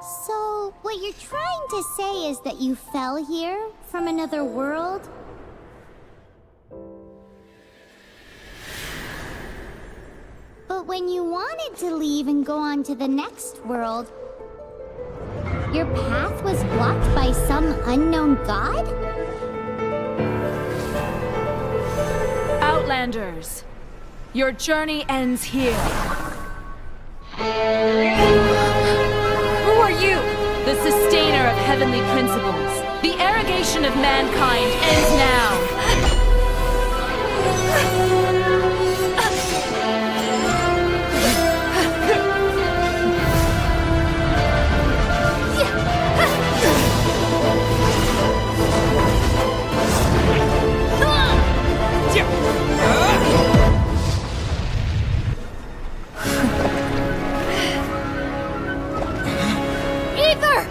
So, what you're trying to say is that you fell here from another world? But when you wanted to leave and go on to the next world, your path was blocked by some unknown god? Outlanders, your journey ends here. Who are you? The sustainer of heavenly principles. The arrogation of mankind ends now. Aether!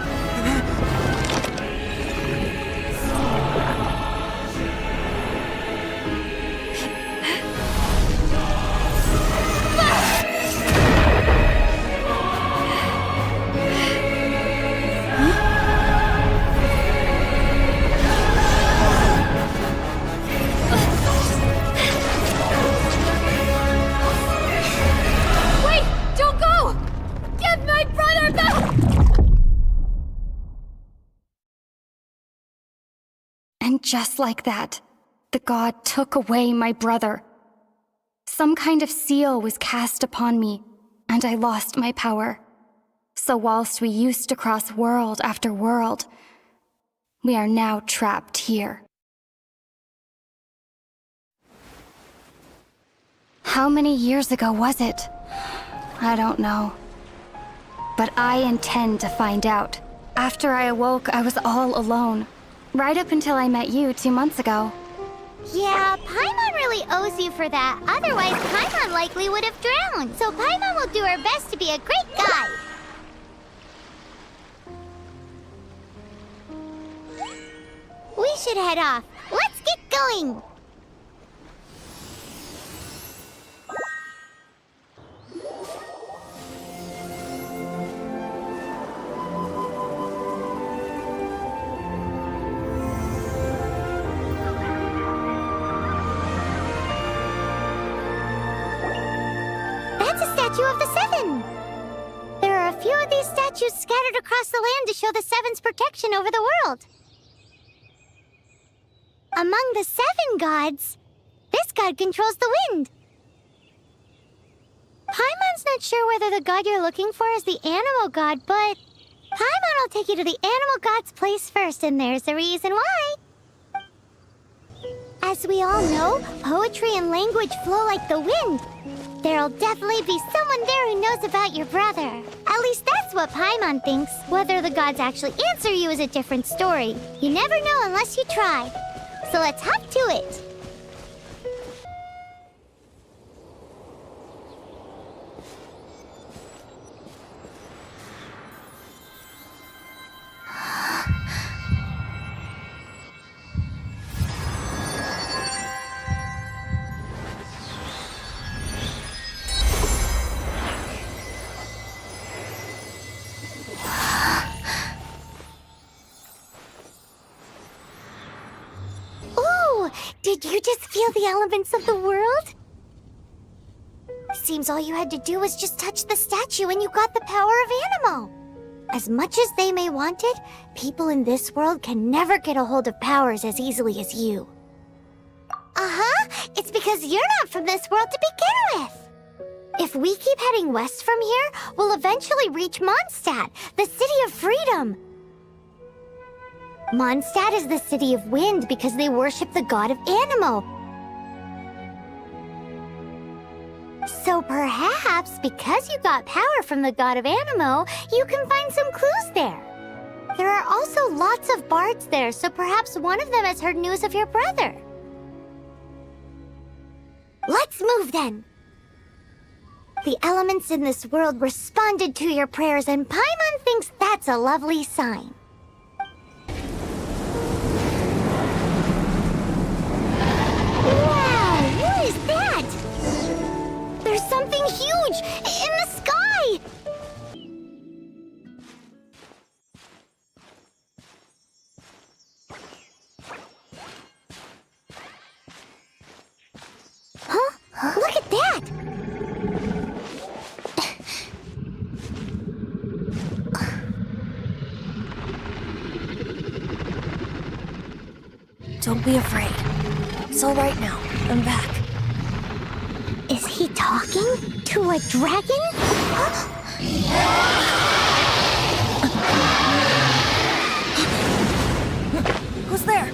Wait! Don't go! Give my brother back! And just like that, the god took away my brother. Some kind of seal was cast upon me, and I lost my power. So whilst we used to cross world after world, we are now trapped here. How many years ago was it? I don't know. But I intend to find out. After I awoke, I was all alone. Right up until I met you 2 months ago. Yeah, Paimon really owes you for that. Otherwise, Paimon likely would have drowned. So Paimon will do her best to be a great guide. We should head off. Let's get going. That's a statue of the Seven. There are a few of these statues scattered across the land to show the Seven's protection over the world. Among the 7 gods, this god controls the wind. Paimon's not sure whether the god you're looking for is the animal god, but Paimon will take you to the animal god's place first, and there's the reason why. As we all know, poetry and language flow like the wind. There'll definitely be someone there who knows about your brother. At least that's what Paimon thinks. Whether the gods actually answer you is a different story. You never know unless you try. So let's hop to it. Did you just feel the elements of the world? Seems all you had to do was just touch the statue and you got the power of animal. As much as they may want it, people in this world can never get a hold of powers as easily as you. Uh-huh, it's because you're not from this world to begin with. If we keep heading west from here, we'll eventually reach Mondstadt, the city of freedom. Mondstadt is the city of wind because they worship the god of Anemo. So perhaps, because you got power from the god of Anemo, you can find some clues there. There are also lots of bards there, so perhaps one of them has heard news of your brother. Let's move then. The elements in this world responded to your prayers, and Paimon thinks that's a lovely sign. Wow, what is that? There's something huge in the sky! Don't be afraid. It's all right now. I'm back. Is he talking to a dragon? Who's there?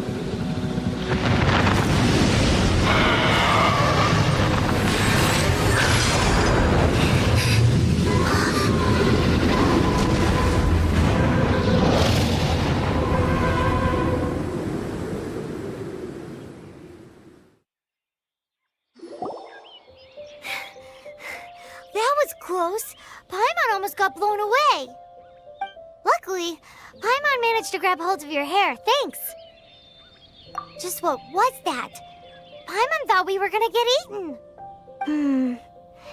That was close. Paimon almost got blown away. Luckily, Paimon managed to grab hold of your hair. Thanks. Just what was that? Paimon thought we were gonna get eaten.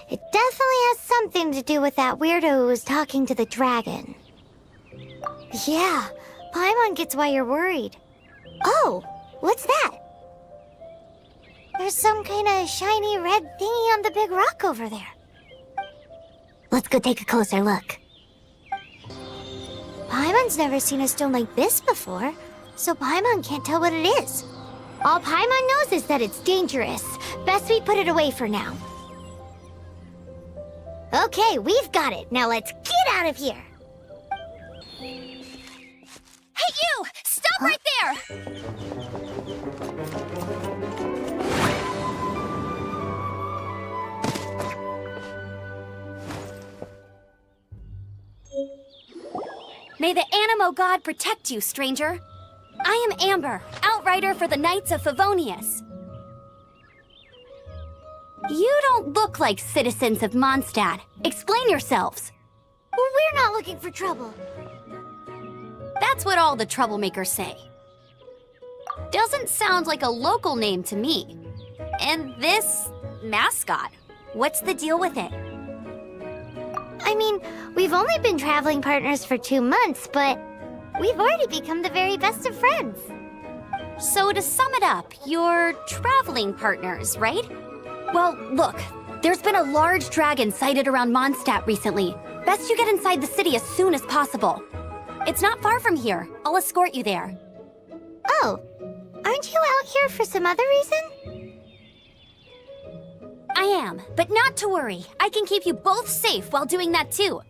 It definitely has something to do with that weirdo who was talking to the dragon. Yeah, Paimon gets why you're worried. Oh, what's that? There's some kind of shiny red thingy on the big rock over there. Let's go take a closer look. Paimon's never seen a stone like this before, so Paimon can't tell what it is. All Paimon knows is that it's dangerous. Best we put it away for now. Okay, we've got it. Now let's get out of here. Hey, you! Stop right there! May the Animo God protect you, stranger. I am Amber, outrider for the Knights of Favonius. You don't look like citizens of Mondstadt. Explain yourselves. We're not looking for trouble. That's what all the troublemakers say. Doesn't sound like a local name to me. And this mascot, what's the deal with it? I mean, we've only been traveling partners for 2 months, but we've already become the very best of friends. So to sum it up, you're traveling partners, right? Well, look, there's been a large dragon sighted around Mondstadt recently. Best you get inside the city as soon as possible. It's not far from here. I'll escort you there. Oh, aren't you out here for some other reason? I am, but not to worry. I can keep you both safe while doing that too.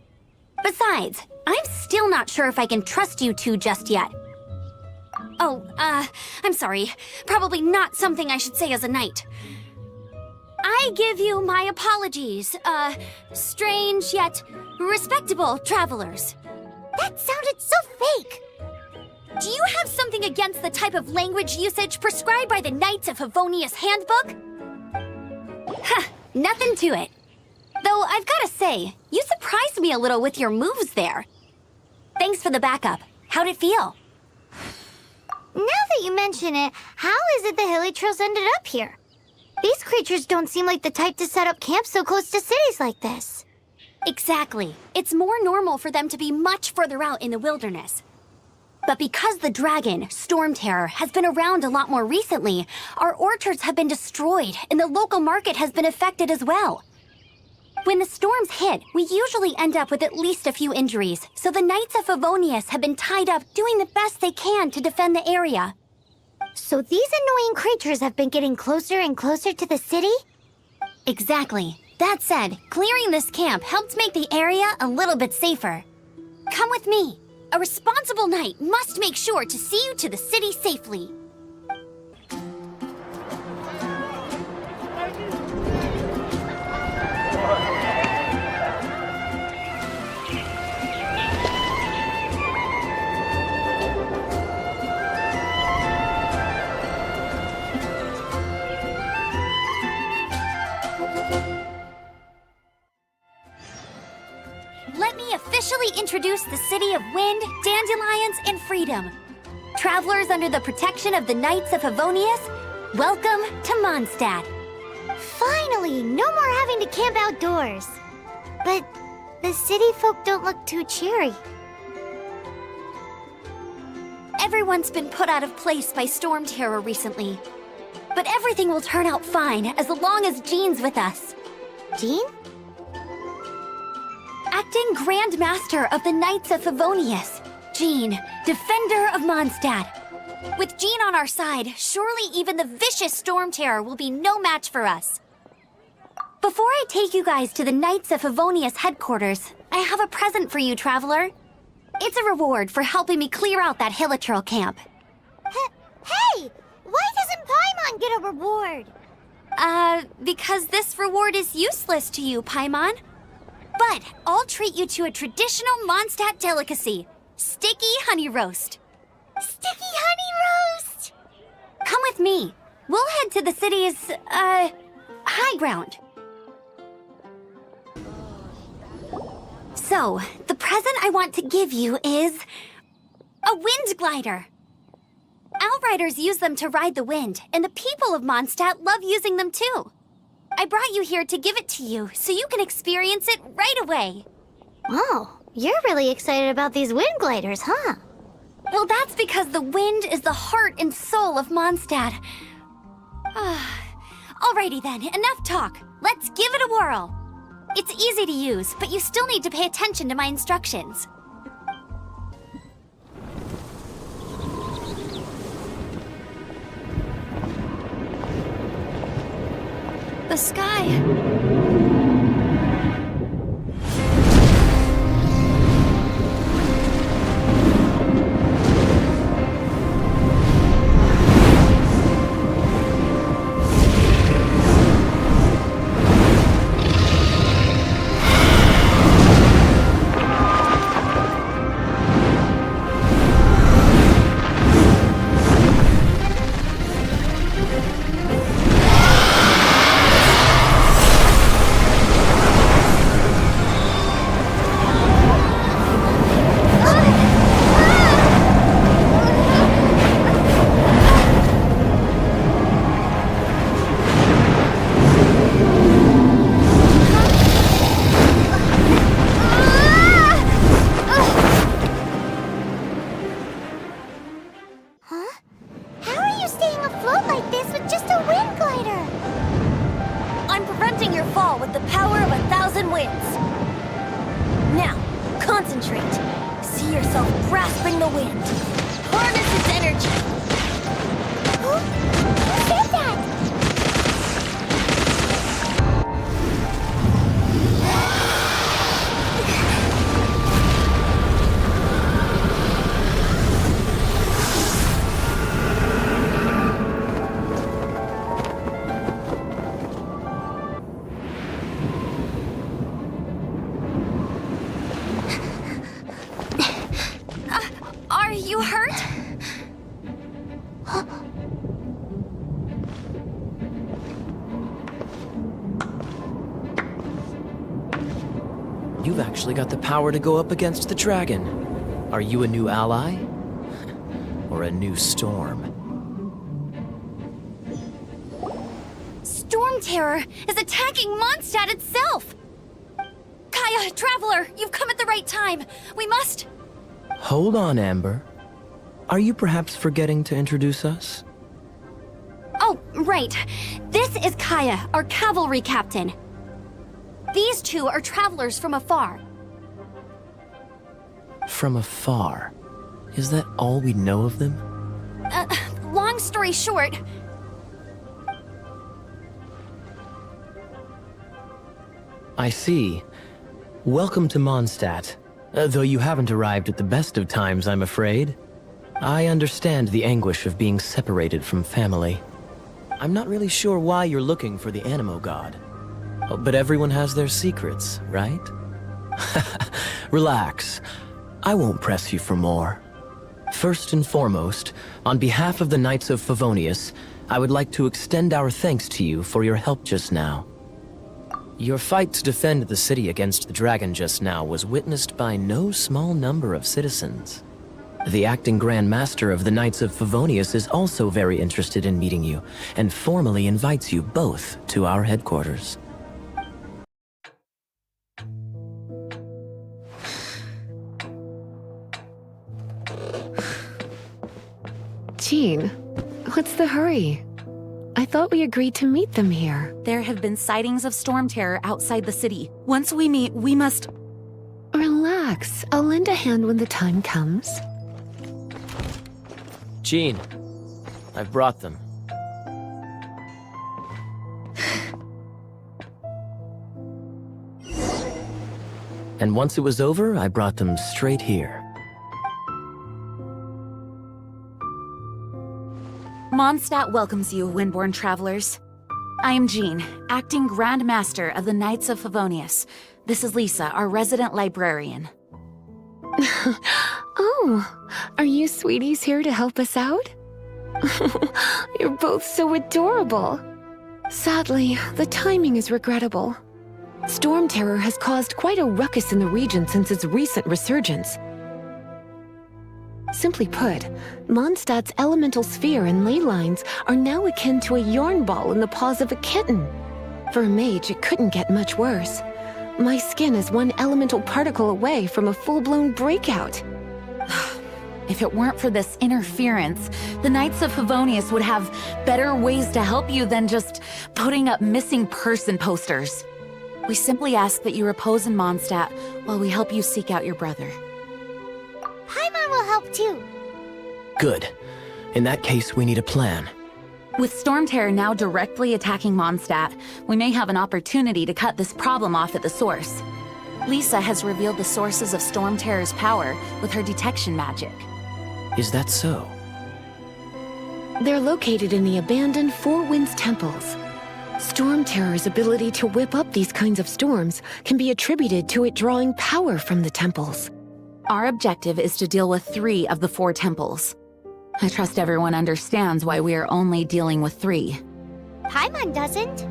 Besides, I'm still not sure if I can trust you two just yet. Oh, I'm sorry. Probably not something I should say as a knight. I give you my apologies, strange yet respectable travelers. That sounded so fake. Do you have something against the type of language usage prescribed by the Knights of Favonius handbook? Huh, nothing to it. Though I've gotta say, you surprised me a little with your moves there. Thanks for the backup. How'd it feel? Now that you mention it, how is it the Hilly Trails ended up here? These creatures don't seem like the type to set up camp so close to cities like this. Exactly. It's more normal for them to be much further out in the wilderness. But because the dragon, Storm Terror, has been around a lot more recently, our orchards have been destroyed and the local market has been affected as well. When the storms hit, we usually end up with at least a few injuries, so the Knights of Favonius have been tied up doing the best they can to defend the area. So these annoying creatures have been getting closer and closer to the city? Exactly. That said, clearing this camp helped make the area a little bit safer. Come with me. A responsible knight must make sure to see you to the city safely. Let me officially introduce the city of wind, dandelions, and freedom. Travelers under the protection of the Knights of Favonius, welcome to Mondstadt. Finally, no more having to camp outdoors. But the city folk don't look too cheery. Everyone's been put out of place by Storm Terror recently. But everything will turn out fine as long as Jean's with us. Jean? Acting Grand Master of the Knights of Favonius, Jean, Defender of Mondstadt. With Jean on our side, surely even the vicious Storm Terror will be no match for us. Before I take you guys to the Knights of Favonius headquarters, I have a present for you, Traveler. It's a reward for helping me clear out that Hilichurl camp. Hey! Why doesn't Paimon get a reward? Because this reward is useless to you, Paimon. But I'll treat you to a traditional Mondstadt delicacy, sticky honey roast. Sticky honey roast! Come with me. We'll head to the city's, high ground. So, the present I want to give you is a wind glider. Outriders use them to ride the wind, and the people of Mondstadt love using them too. I brought you here to give it to you, so you can experience it right away. Oh, you're really excited about these wind gliders, huh? Well, that's because the wind is the heart and soul of Mondstadt. Alrighty then, enough talk. Let's give it a whirl. It's easy to use, but you still need to pay attention to my instructions. The sky. Are you hurt? You've actually got the power to go up against the dragon. Are you a new ally? Or a new storm? Storm Terror is attacking Mondstadt itself! Kaya, Traveler, you've come at the right time. We must... Hold on, Amber. Are you perhaps forgetting to introduce us? Oh, right. This is Kaya, our cavalry captain. These two are travelers from afar. From afar? Is that all we know of them? Long story short... I see. Welcome to Mondstadt. Though you haven't arrived at the best of times, I'm afraid. I understand the anguish of being separated from family. I'm not really sure why you're looking for the Animo God. But everyone has their secrets, right? Relax. I won't press you for more. First and foremost, on behalf of the Knights of Favonius, I would like to extend our thanks to you for your help just now. Your fight to defend the city against the dragon just now was witnessed by no small number of citizens. The acting Grand Master of the Knights of Favonius is also very interested in meeting you, and formally invites you both to our headquarters. Jean, what's the hurry? I thought we agreed to meet them here. There have been sightings of storm terror outside the city. Once we meet, we must... Relax. I'll lend a hand when the time comes. Jean, I've brought them. And once it was over, I brought them straight here. Mondstadt welcomes you, Windborn travelers. I am Jean, acting Grand Master of the Knights of Favonius. This is Lisa, our resident librarian. Oh, are you sweeties here to help us out? You're both so adorable. Sadly, the timing is regrettable. Storm Terror has caused quite a ruckus in the region since its recent resurgence. Simply put, Mondstadt's elemental sphere and ley lines are now akin to a yarn ball in the paws of a kitten. For a mage, it couldn't get much worse. My skin is one elemental particle away from a full-blown breakout. If it weren't for this interference, the Knights of Favonius would have better ways to help you than just putting up missing person posters. We simply ask that you repose in Mondstadt while we help you seek out your brother. Paimon will help too. Good. In that case, we need a plan. With Storm Terror now directly attacking Mondstadt, we may have an opportunity to cut this problem off at the source. Lisa has revealed the sources of Storm Terror's power with her detection magic. Is that so? They're located in the abandoned Four Winds temples. Storm Terror's ability to whip up these kinds of storms can be attributed to it drawing power from the temples. Our objective is to deal with 3 of the 4 temples. I trust everyone understands why we are only dealing with 3. Paimon doesn't.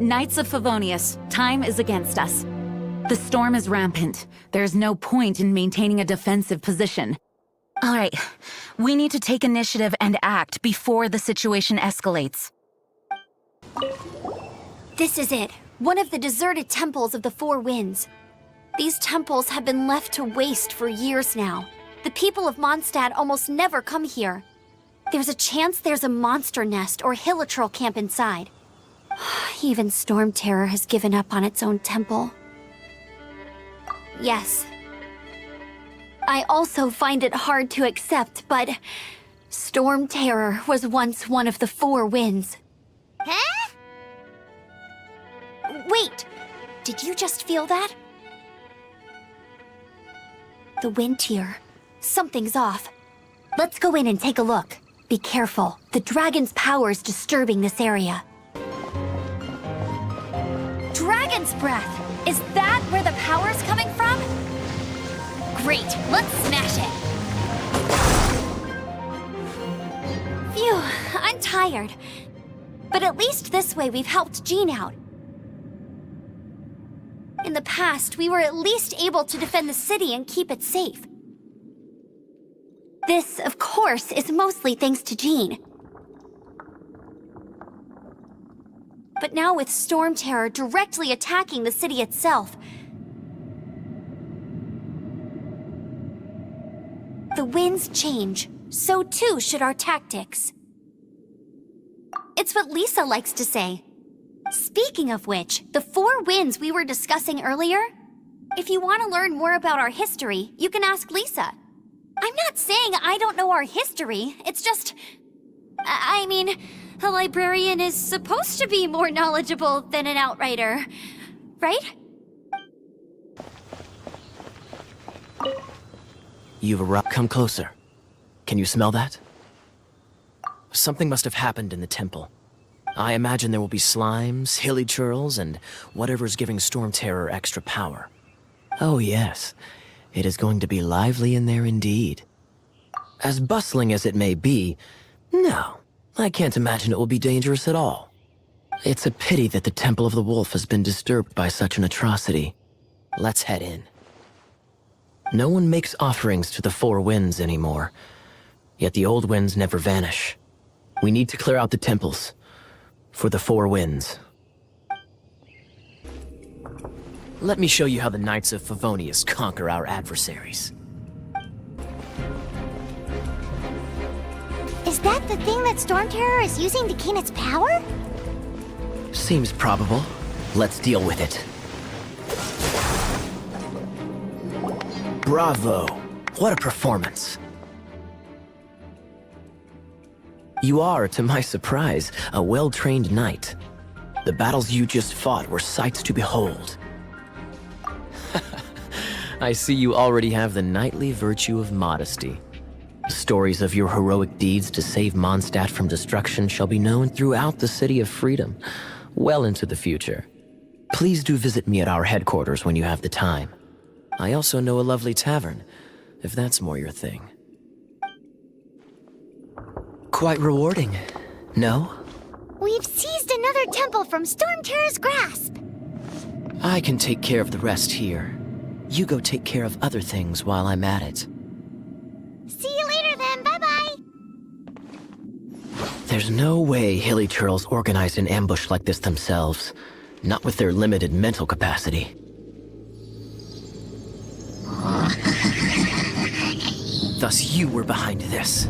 Knights of Favonius, time is against us. The storm is rampant. There's no point in maintaining a defensive position. All right, we need to take initiative and act before the situation escalates. This is it. One of the deserted temples of the Four Winds. These temples have been left to waste for years now. The people of Mondstadt almost never come here. There's a chance there's a monster nest or hilitrol camp inside. Even Storm Terror has given up on its own temple. Yes. I also find it hard to accept, but Storm Terror was once one of the Four Winds. Huh? Wait! Did you just feel that? The wind here. Something's off. Let's go in and take a look. Be careful. The dragon's power is disturbing this area. Dragon's breath! Is that where the power's coming from? Great, let's smash it! Phew, I'm tired. But at least this way we've helped Jean out. In the past, we were at least able to defend the city and keep it safe. This, of course, is mostly thanks to Jean. But now with Storm Terror directly attacking the city itself, the winds change, so too should our tactics. It's what Lisa likes to say. Speaking of which, the Four Winds we were discussing earlier, if you want to learn more about our history, you can ask Lisa. I'm not saying I don't know our history, it's just... I mean, a librarian is supposed to be more knowledgeable than an outrider, right? You've arrived. Come closer. Can you smell that? Something must have happened in the temple. I imagine there will be slimes, hilly churls, and whatever's giving Storm Terror extra power. Oh yes, it is going to be lively in there indeed. As bustling as it may be, no, I can't imagine it will be dangerous at all. It's a pity that the Temple of the Wolf has been disturbed by such an atrocity. Let's head in. No one makes offerings to the Four Winds anymore, yet the old winds never vanish. We need to clear out the temples. For the Four Winds. Let me show you how the Knights of Favonius conquer our adversaries. Is that the thing that Storm Terror is using to gain its power? Seems probable. Let's deal with it. Bravo! What a performance. You are, to my surprise, a well-trained knight. The battles you just fought were sights to behold. I see you already have the knightly virtue of modesty. Stories of your heroic deeds to save Mondstadt from destruction shall be known throughout the City of Freedom, well into the future. Please do visit me at our headquarters when you have the time. I also know a lovely tavern, if that's more your thing. Quite rewarding, no? We've seized another temple from Stormterror's grasp. I can take care of the rest here. You go take care of other things while I'm at it. See you later then, bye-bye. There's no way Hilly Turtles organized an ambush like this themselves. Not with their limited mental capacity. Thus you were behind this.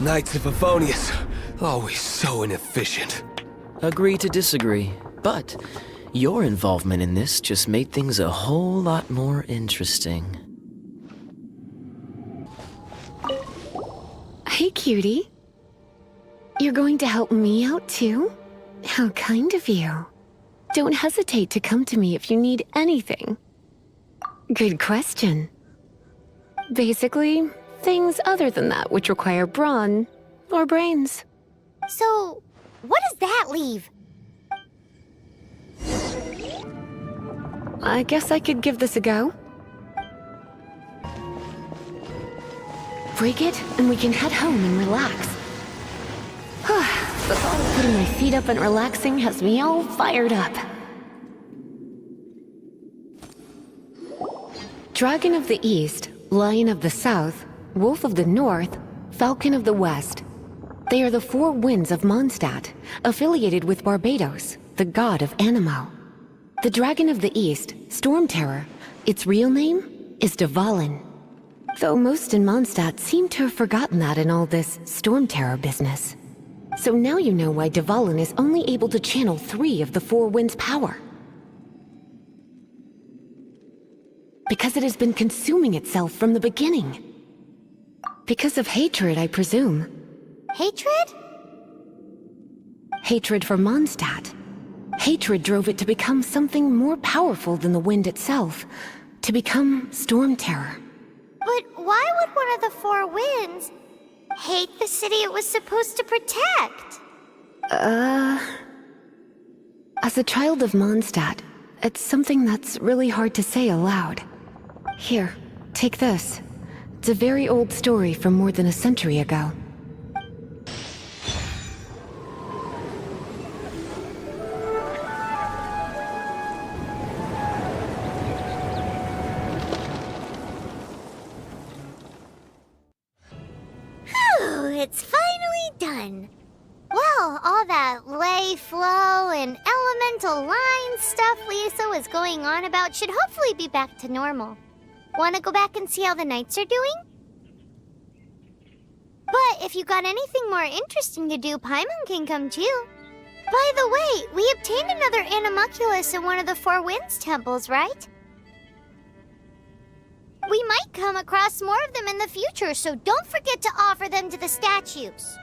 Knights of Favonius, always so inefficient. Agree to disagree, but your involvement in this just made things a whole lot more interesting. Hey, cutie. You're going to help me out, too? How kind of you. Don't hesitate to come to me if you need anything. Good question. Basically, things other than that which require brawn or brains. So, what does that leave? I guess I could give this a go. Break it, and we can head home and relax. The thought of putting my feet up and relaxing has me all fired up. Dragon of the East, Lion of the South, Wolf of the North, Falcon of the West. They are the four winds of Mondstadt, affiliated with Barbados, the god of Anemo. The Dragon of the East, Storm Terror, its real name is Dvalin. Though most in Mondstadt seem to have forgotten that in all this Storm Terror business. So now you know why Dvalin is only able to channel 3 of the four winds' power. Because it has been consuming itself from the beginning. Because of hatred, I presume. Hatred? Hatred for Mondstadt. Hatred drove it to become something more powerful than the wind itself. To become Storm Terror. But why would one of the four winds hate the city it was supposed to protect? As a child of Mondstadt, it's something that's really hard to say aloud. Here, take this. It's a very old story from more than a century ago. It's finally done. Well, all that lay flow and elemental line stuff Lisa was going on about should hopefully be back to normal. Want to go back and see how the knights are doing? But if you got anything more interesting to do, Paimon can come too. By the way, we obtained another Animalculus in one of the Four Winds temples, right? We might come across more of them in the future, so don't forget to offer them to the statues.